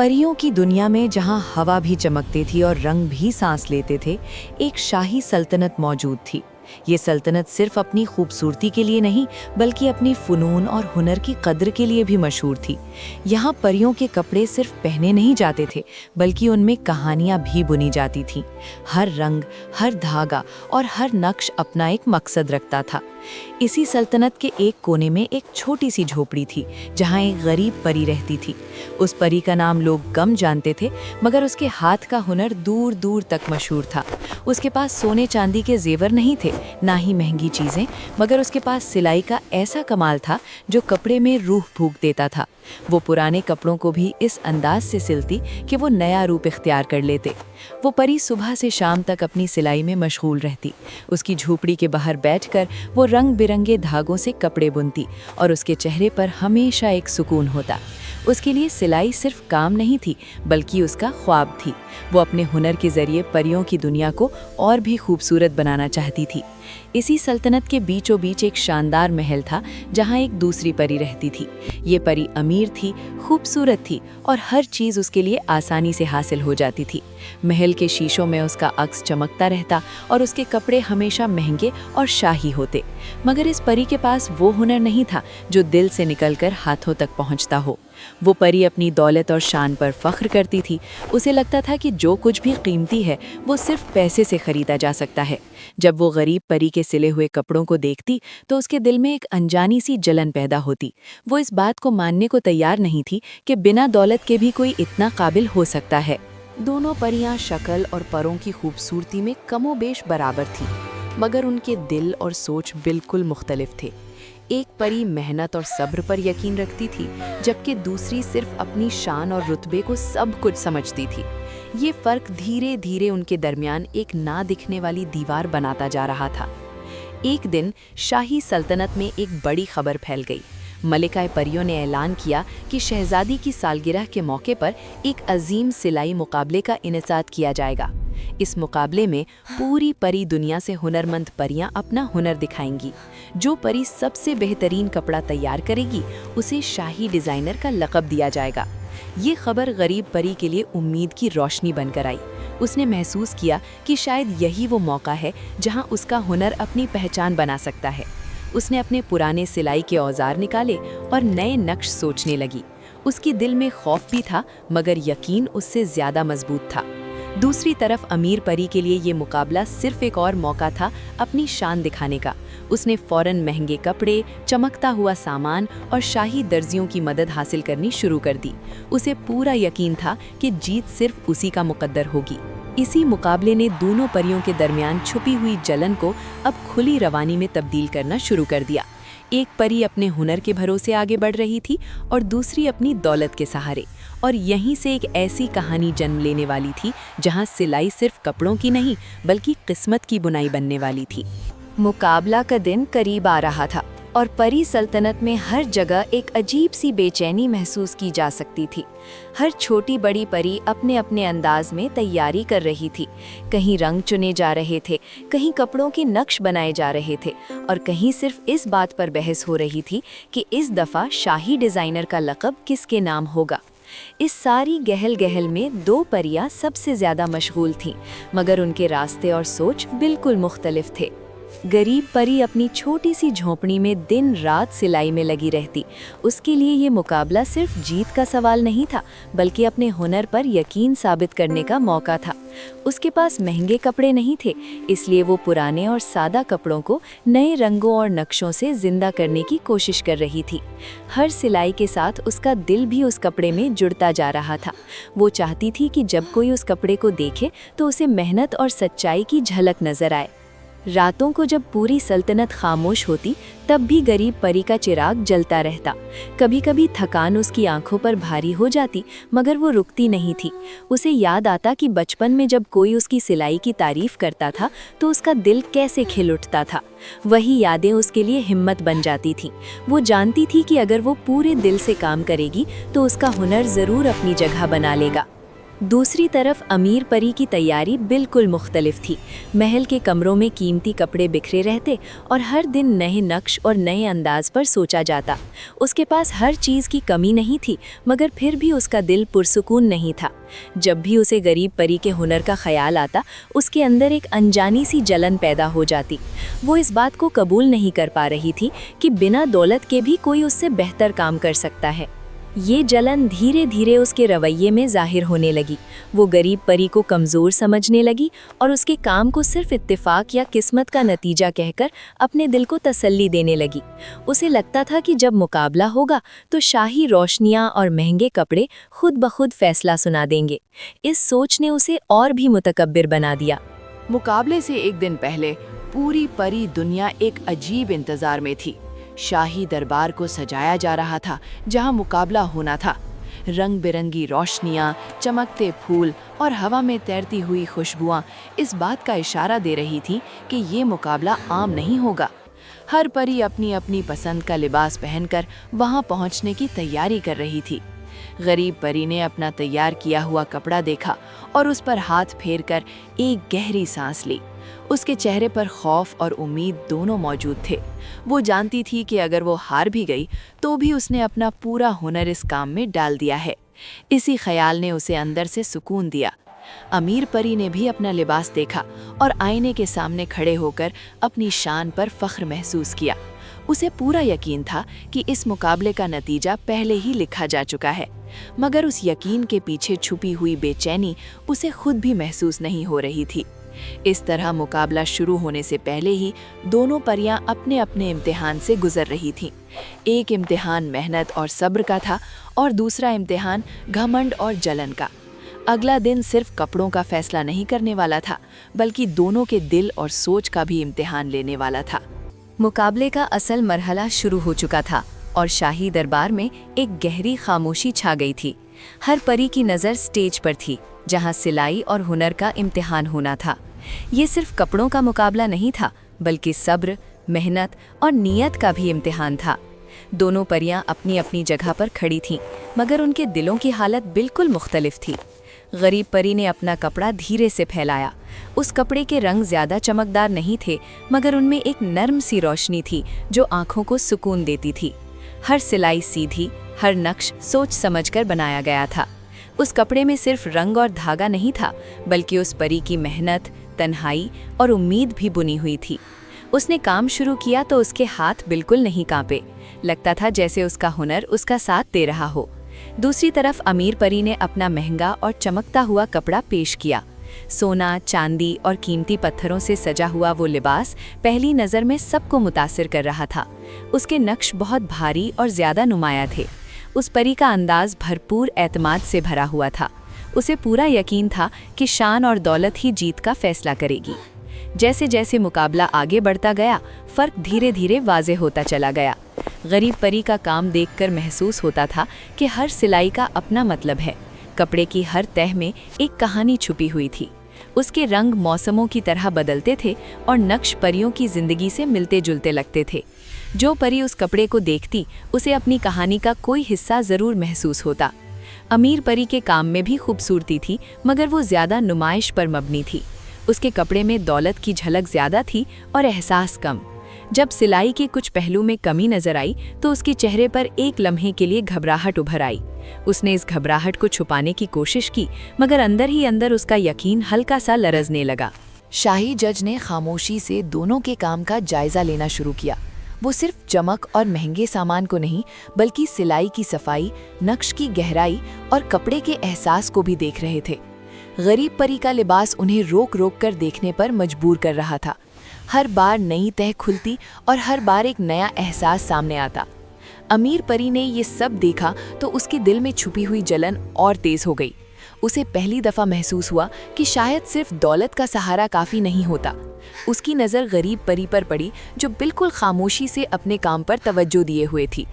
परियों की दुनिया में जहां हवा भी चमकती थी और रंग भी सांस लेते थे, एक शाही सल्तनत मौजूद थी। ये सल्तनत सिर्फ अपनी खूबसूरती के लिए नहीं, बल्कि अपनी फ़ुनून और हुनर की कद्र के लिए भी मशहूर थी। यहाँ परियों के कपड़े सिर्फ पहने नहीं जाते थे, बल्कि उनमें कहानियाँ भी बुनी जाती थीं। हर रंग, हर धागा और हर नक्श अपना एक मकसद रखता था। इसी सल्तनत के एक कोने में एक छोटी सी झोपड़ी थी, जहाँ एक गरीब परी रहती थी। उस परी का नाम लोग कम जानते थे, मगर उसके हाथ का हुनर दूर दूर तक मशहूर था। उसके पास सोने चांदी के जेवर नहीं थे, ना ही महंगी चीज़ें, मगर उसके पास सिलाई का ऐसा कमाल था जो कपड़े में रूह फूंक देता था। वो पुराने कपड़ों को भी इस अंदाज से सिलती कि वो नया रूप इख्तियार कर लेते। वो परी सुबह से शाम तक अपनी सिलाई में मशगूल रहती। उसकी झोपड़ी के बाहर बैठकर वो रंग बिरंगे धागों से कपड़े बुनती और उसके चेहरे पर हमेशा एक सुकून होता। उसके लिए सिलाई सिर्फ काम नहीं थी, बल्कि उसका ख्वाब थी। वो अपने हुनर के जरिए परियों की दुनिया को और भी खूबसूरत बनाना चाहती थी। इसी सल्तनत के बीचों बीच एक शानदार महल था, जहाँ एक दूसरी परी रहती थी। ये परी अमीर थी, खूबसूरत थी और हर चीज़ उसके लिए आसानी से हासिल हो जाती थी। महल के शीशों में उसका अक्स चमकता रहता और उसके कपड़े हमेशा महंगे और शाही होते। मगर इस परी के पास वो हुनर नहीं था जो दिल से निकलकर हाथों तक पहुँचता हो। वो परी अपनी दौलत और शान पर फख्र करती थी। उसे लगता था कि जो कुछ भी कीमती है वो सिर्फ पैसे से खरीदा जा सकता है। जब वो गरीब परी के सिले हुए कपड़ों को देखती तो उसके दिल में एक अनजानी सी जलन पैदा होती। वो इस बात को मानने को तैयार नहीं थी कि बिना दौलत के भी कोई इतना काबिल हो सकता है। दोनों परियां शक्ल और परों की खूबसूरती में कमोबेश बराबर थी, मगर उनके दिल और सोच बिल्कुल मुख्तलिफ थे। एक परी मेहनत और सब्र पर यकीन रखती थी, जबकि दूसरी सिर्फ अपनी शान और रुतबे को सब कुछ समझती थी। ये फर्क धीरे धीरे उनके दरमियान एक ना दिखने वाली दीवार बनाता जा रहा था। एक दिन शाही सल्तनत में एक बड़ी खबर फैल गई। मलिकाए परियों ने ऐलान किया कि शहजादी की सालगिरह के मौके पर एक अजीम सिलाई मुकाबले का इनेकाद किया जाएगा। इस मुकाबले में पूरी परी दुनिया से हुनरमंद परियां अपना हुनर दिखाएंगी। जो परी सबसे बेहतरीन कपड़ा तैयार करेगी, उसे शाही डिज़ाइनर का लक़ब दिया जाएगा। ये खबर गरीब परी के लिए उम्मीद की रोशनी बनकर आई। उसने महसूस किया कि शायद यही वो मौका है जहां उसका हुनर अपनी पहचान बना सकता है। उसने अपने पुराने सिलाई के औजार निकाले और नए नक्श सोचने लगी। उसकी दिल में खौफ भी था, मगर यकीन उससे ज़्यादा मजबूत था। दूसरी तरफ अमीर परी के लिए ये मुकाबला सिर्फ एक और मौका था अपनी शान दिखाने का। उसने फौरन महंगे कपड़े, चमकता हुआ सामान और शाही दर्जियों की मदद हासिल करनी शुरू कर दी। उसे पूरा यकीन था कि जीत सिर्फ उसी का मुकद्दर होगी। इसी मुकाबले ने दोनों परियों के दरमियान छुपी हुई जलन को अब खुली रवानी में तब्दील करना शुरू कर दिया। एक परी अपने हुनर के भरोसे आगे बढ़ रही थी और दूसरी अपनी दौलत के सहारे। और यहीं से एक ऐसी कहानी जन्म लेने वाली थी जहां सिलाई सिर्फ कपड़ों की नहीं, बल्कि किस्मत की बुनाई बनने वाली थी। मुकाबला का दिन करीब आ रहा था और परी सल्तनत में हर जगह एक अजीब सी बेचैनी महसूस की जा सकती थी। हर छोटी बड़ी परी अपने अपने अंदाज में तैयारी कर रही थी। कहीं रंग चुने जा रहे थे, कहीं कपड़ों के नक्श बनाए जा रहे थे और कहीं सिर्फ इस बात पर बहस हो रही थी कि इस दफ़ा शाही डिज़ाइनर का लक़ब किसके नाम होगा। इस सारी गहल गहल में दो परियां सबसे ज़्यादा मशगूल थीं, मगर उनके रास्ते और सोच बिल्कुल मुख्तलिफ थे। गरीब परी अपनी छोटी सी झोंपड़ी में दिन रात सिलाई में लगी रहती। उसके लिए ये मुकाबला सिर्फ जीत का सवाल नहीं था, बल्कि अपने हुनर पर यकीन साबित करने का मौका था। उसके पास महंगे कपड़े नहीं थे, इसलिए वो पुराने और सादा कपड़ों को नए रंगों और नक्शों से जिंदा करने की कोशिश कर रही थी। हर सिलाई के साथ उसका दिल भी उस कपड़े में जुड़ता जा रहा था। वो चाहती थी कि जब कोई उस कपड़े को देखे तो उसे मेहनत और सच्चाई की झलक नजर आए। रातों को जब पूरी सल्तनत खामोश होती, तब भी गरीब परी का चिराग जलता रहता। कभी कभी थकान उसकी आंखों पर भारी हो जाती, मगर वो रुकती नहीं थी। उसे याद आता कि बचपन में जब कोई उसकी सिलाई की तारीफ करता था तो उसका दिल कैसे खिल उठता था। वही यादें उसके लिए हिम्मत बन जाती थीं। वो जानती थी कि अगर वो पूरे दिल से काम करेगी तो उसका हुनर ज़रूर अपनी जगह बना लेगा। दूसरी तरफ अमीर परी की तैयारी बिल्कुल मुख्तलिफ थी। महल के कमरों में कीमती कपड़े बिखरे रहते और हर दिन नए नक्श और नए अंदाज पर सोचा जाता। उसके पास हर चीज़ की कमी नहीं थी, मगर फिर भी उसका दिल पुरसुकून नहीं था। जब भी उसे गरीब परी के हुनर का ख्याल आता, उसके अंदर एक अनजानी सी जलन पैदा हो जाती। वो इस बात को कबूल नहीं कर पा रही थी कि बिना दौलत के भी कोई उससे बेहतर काम कर सकता है। ये जलन धीरे धीरे उसके रवैये में जाहिर होने लगी। वो गरीब परी को कमज़ोर समझने लगी और उसके काम को सिर्फ इत्तेफाक या किस्मत का नतीजा कहकर अपने दिल को तसल्ली देने लगी। उसे लगता था कि जब मुकाबला होगा तो शाही रोशनियां और महंगे कपड़े खुद ब खुद फैसला सुना देंगे। इस सोच ने उसे और भी मुतकब्बिर बना दिया। मुकाबले से एक दिन पहले पूरी परी दुनिया एक अजीब इंतजार में थी। शाही दरबार को सजाया जा रहा था जहां मुकाबला होना था। रंग बिरंगी रोशनियां, चमकते फूल और हवा में तैरती हुई खुशबुआं इस बात का इशारा दे रही थी कि ये मुकाबला आम नहीं होगा। हर परी अपनी अपनी पसंद का लिबास पहनकर वहां पहुंचने की तैयारी कर रही थी। गरीब परी ने अपना तैयार किया हुआ कपड़ा देखा और उस पर हाथ फेरकर एक गहरी सांस ली। उसके चेहरे पर खौफ और उम्मीद दोनों मौजूद थे। वो जानती थी कि अगर वो हार भी गई तो भी उसने अपना पूरा हुनर इस काम में डाल दिया है। इसी ख्याल ने उसे अंदर से सुकून दिया। अमीर परी ने भी अपना लिबास देखा और आईने के सामने खड़े होकर अपनी शान पर फख्र महसूस किया। उसे पूरा यकीन था कि इस मुकाबले का नतीजा पहले ही लिखा जा चुका है, मगर उस यकीन के पीछे छुपी हुई बेचैनी उसे खुद भी महसूस नहीं हो रही थी। इस तरह मुकाबला शुरू होने से पहले ही दोनों परियां अपने अपने इम्तिहान से गुजर रही थीं। एक इम्तिहान मेहनत और सब्र का था और दूसरा इम्तिहान घमंड और जलन का। अगला दिन सिर्फ कपड़ों का फैसला नहीं करने वाला था, बल्कि दोनों के दिल और सोच का भी इम्तिहान लेने वाला था। मुकाबले का असल मरहला शुरू हो चुका था और शाही दरबार में एक गहरी खामोशी छा गई थी। हर परी की नज़र स्टेज पर थी, जहां सिलाई और हुनर का इम्तिहान होना था। ये सिर्फ कपड़ों का मुकाबला नहीं था, बल्कि सब्र, मेहनत और नीयत का भी इम्तिहान था। दोनों परियां अपनी अपनी जगह पर खड़ी थीं, मगर उनके दिलों की हालत बिल्कुल मुख्तलिफ थी। गरीब परी ने अपना कपड़ा धीरे से फैलाया। उस कपड़े के रंग ज़्यादा चमकदार नहीं थे, मगर उनमें एक नर्म सी रोशनी थी जो आंखों को सुकून देती थी। हर सिलाई सीधी, हर नक्श सोच समझकर बनाया गया था। उस कपड़े में सिर्फ रंग और धागा नहीं था, बल्कि उस परी की मेहनत, तन्हाई और उम्मीद भी बुनी हुई थी। उसने काम शुरू किया तो उसके हाथ बिल्कुल नहीं कांपे। लगता था जैसे उसका हुनर उसका साथ दे रहा हो। दूसरी तरफ अमीर परी ने अपना महंगा और चमकता हुआ कपड़ा पेश किया। सोना, चांदी और कीमती पत्थरों से सजा हुआ वो लिबास पहली नज़र में सबको मुतासिर कर रहा था। उसके नक्श बहुत भारी और ज़्यादा नुमाया थे। उस परी का अंदाज भरपूर एतमाद से भरा हुआ था। उसे पूरा यकीन था कि शान और दौलत ही जीत का फैसला करेगी। जैसे जैसे मुकाबला आगे बढ़ता गया, फ़र्क धीरे धीरे वाज़ेह होता चला गया। गरीब परी का काम देखकर महसूस होता था कि हर सिलाई का अपना मतलब है। कपड़े की हर तह में एक कहानी छुपी हुई थी। उसके रंग मौसमों की तरह बदलते थे और नक्श परियों की ज़िंदगी से मिलते जुलते लगते थे। जो परी उस कपड़े को देखती, उसे अपनी कहानी का कोई हिस्सा ज़रूर महसूस होता। अमीर परी के काम में भी खूबसूरती थी, मगर वो ज़्यादा नुमाइश पर मबनी थी। उसके कपड़े में दौलत की झलक ज़्यादा थी और एहसास कम। जब सिलाई के कुछ पहलू में कमी नजर आई तो उसके चेहरे पर एक लम्हे के लिए घबराहट उभर आई। उसने इस घबराहट को छुपाने की कोशिश की, मगर अंदर ही अंदर उसका यकीन हल्का सा लरजने लगा। शाही जज ने खामोशी से दोनों के काम का जायजा लेना शुरू किया। वो सिर्फ चमक और महंगे सामान को नहीं, बल्कि सिलाई की सफाई, नक्श की गहराई और कपड़े के एहसास को भी देख रहे थे। गरीब परी का लिबास उन्हें रोक रोक कर देखने पर मजबूर कर रहा था। हर बार नई तह खुलती और हर बार एक नया एहसास सामने आता। अमीर परी ने ये सब देखा तो उसके दिल में छुपी हुई जलन और तेज हो गई। उसे पहली दफ़ा महसूस हुआ कि शायद सिर्फ दौलत का सहारा काफ़ी नहीं होता। उसकी नज़र गरीब परी पर पड़ी, जो बिल्कुल खामोशी से अपने काम पर तवज्जो दिए हुए थी।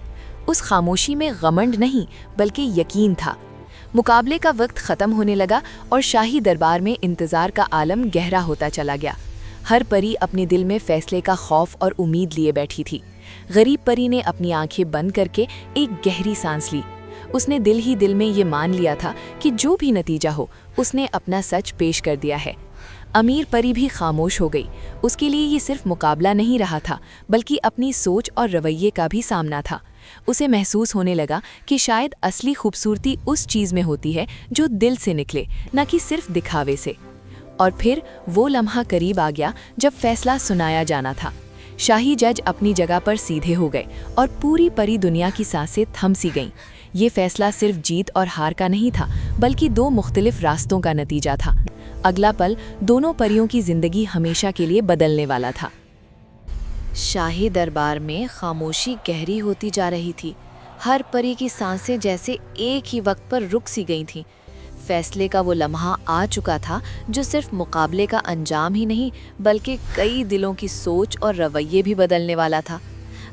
उस खामोशी में घमंड नहीं, बल्कि यकीन था। मुकाबले का वक्त ख़त्म होने लगा और शाही दरबार में इंतज़ार का आलम गहरा होता चला गया। हर परी अपने दिल में फैसले का खौफ और उम्मीद लिए बैठी थी। गरीब परी ने अपनी आंखें बंद करके एक गहरी सांस ली। उसने दिल ही दिल में ये मान लिया था कि जो भी नतीजा हो उसने अपना सच पेश कर दिया है। अमीर परी भी खामोश हो गई। उसके लिए ये सिर्फ मुकाबला नहीं रहा था, बल्कि अपनी सोच और रवैये का भी सामना था। उसे महसूस होने लगा कि शायद असली खूबसूरती उस चीज़ में होती है जो दिल से निकले, न कि सिर्फ दिखावे से। और फिर वो लम्हा करीब आ गया जब फैसला सुनाया जाना था। शाही जज अपनी जगह पर सीधे हो गए और पूरी परी दुनिया की सांसें थम सी गईं। ये फैसला सिर्फ जीत और हार का नहीं था, बल्कि दो मुख्तलिफ रास्तों का नतीजा था। अगला पल दोनों परियों की जिंदगी हमेशा के लिए बदलने वाला था। शाही दरबार में खामोशी गहरी होती जा रही थी। हर परी की सांसें जैसे एक ही वक्त पर रुक सी गई थीं। फैसले का वो लम्हा आ चुका था जो सिर्फ मुकाबले का अंजाम ही नहीं, बल्कि कई दिलों की सोच और रवैये भी बदलने वाला था।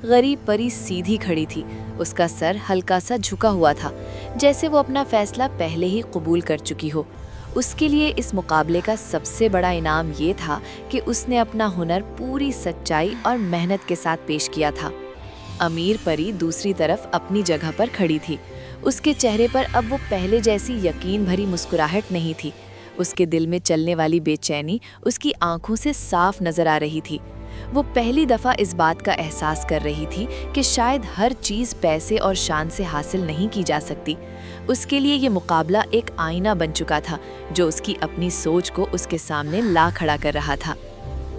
गरीब परी सीधी खड़ी थी, उसका सर हल्का सा झुका हुआ था, जैसे वो अपना फैसला पहले ही कबूल कर चुकी हो। उसके लिए इस मुकाबले का सबसे बड़ा इनाम ये था कि उसने अपना हुनर पूरी सच्चाई और मेहनत के साथ पेश किया था। अमीर परी दूसरी तरफ अपनी जगह पर खड़ी थी। उसके चेहरे पर अब वो पहले जैसी यकीन भरी मुस्कुराहट नहीं थी। उसके दिल में चलने वाली बेचैनी उसकी आंखों से साफ नजर आ रही थी। वो पहली दफ़ा इस बात का एहसास कर रही थी कि शायद हर चीज़ पैसे और शान से हासिल नहीं की जा सकती। उसके लिए ये मुकाबला एक आईना बन चुका था जो उसकी अपनी सोच को उसके सामने ला खड़ा कर रहा था।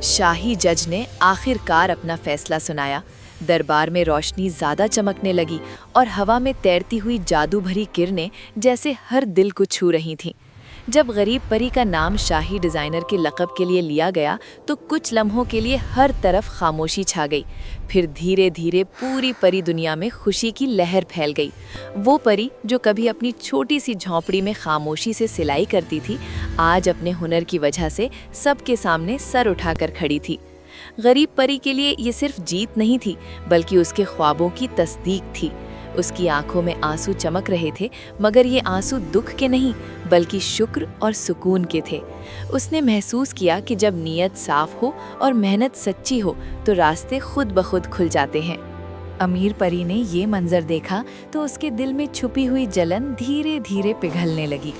शाही जज ने आखिरकार अपना फैसला सुनाया। दरबार में रोशनी ज़्यादा चमकने लगी और हवा में तैरती हुई जादू भरी किरणें जैसे हर दिल को छू रही थीं। जब गरीब परी का नाम शाही डिज़ाइनर के लक़ब के लिए लिया गया तो कुछ लम्हों के लिए हर तरफ खामोशी छा गई। फिर धीरे धीरे पूरी परी दुनिया में खुशी की लहर फैल गई। वो परी जो कभी अपनी छोटी सी झोंपड़ी में खामोशी से सिलाई करती थी, आज अपने हुनर की वजह से सबके सामने सर उठाकर खड़ी थी। गरीब परी के लिए ये सिर्फ जीत नहीं थी, बल्कि उसके ख्वाबों की तस्दीक थी। उसकी आंखों में आंसू चमक रहे थे, मगर ये आंसू दुख के नहीं, बल्कि शुक्र और सुकून के थे। उसने महसूस किया कि जब नीयत साफ हो और मेहनत सच्ची हो तो रास्ते खुद ब खुद खुल जाते हैं। अमीर परी ने ये मंजर देखा तो उसके दिल में छुपी हुई जलन धीरे धीरे पिघलने लगी।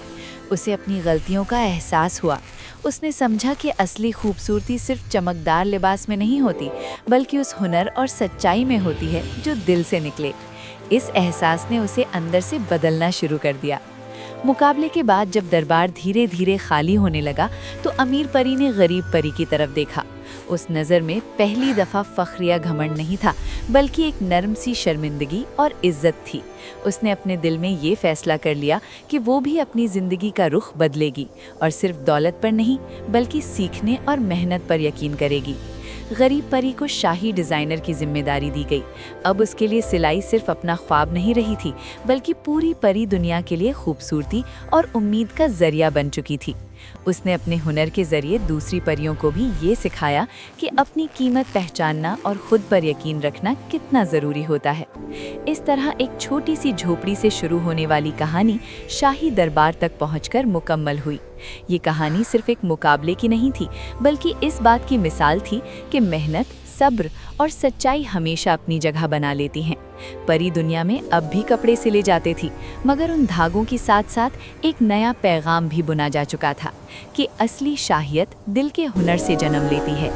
उसे अपनी गलतियों का एहसास हुआ। उसने समझा कि असली खूबसूरती सिर्फ चमकदार लिबास में नहीं होती, बल्कि उस हुनर और सच्चाई में होती है जो दिल से निकले। इस एहसास ने उसे अंदर से बदलना शुरू कर दिया। मुकाबले के बाद जब दरबार धीरे धीरे खाली होने लगा तो अमीर परी ने गरीब परी की तरफ देखा। उस नज़र में पहली दफ़ा फ़ख्र या घमंड नहीं था, बल्कि एक नरम सी शर्मिंदगी और इज्जत थी। उसने अपने दिल में ये फैसला कर लिया कि वो भी अपनी ज़िंदगी का रुख बदलेगी और सिर्फ दौलत पर नहीं, बल्कि सीखने और मेहनत पर यकीन करेगी। गरीब परी को शाही डिज़ाइनर की जिम्मेदारी दी गई। अब उसके लिए सिलाई सिर्फ अपना ख्वाब नहीं रही थी, बल्कि पूरी परी दुनिया के लिए खूबसूरती और उम्मीद का जरिया बन चुकी थी। उसने अपने हुनर के जरिए दूसरी परियों को भी ये सिखाया कि अपनी कीमत पहचानना और खुद पर यकीन रखना कितना ज़रूरी होता है। इस तरह एक छोटी सी झोपड़ी से शुरू होने वाली कहानी शाही दरबार तक पहुंचकर मुकम्मल हुई। ये कहानी सिर्फ एक मुकाबले की नहीं थी, बल्कि इस बात की मिसाल थी कि मेहनत, सब्र और सच्चाई हमेशा अपनी जगह बना लेती हैं। परी दुनिया में अब भी कपड़े सिले जाते थी, मगर उन धागों के साथ साथ एक नया पैगाम भी बुना जा चुका था कि असली शाहियत दिल के हुनर से जन्म लेती है।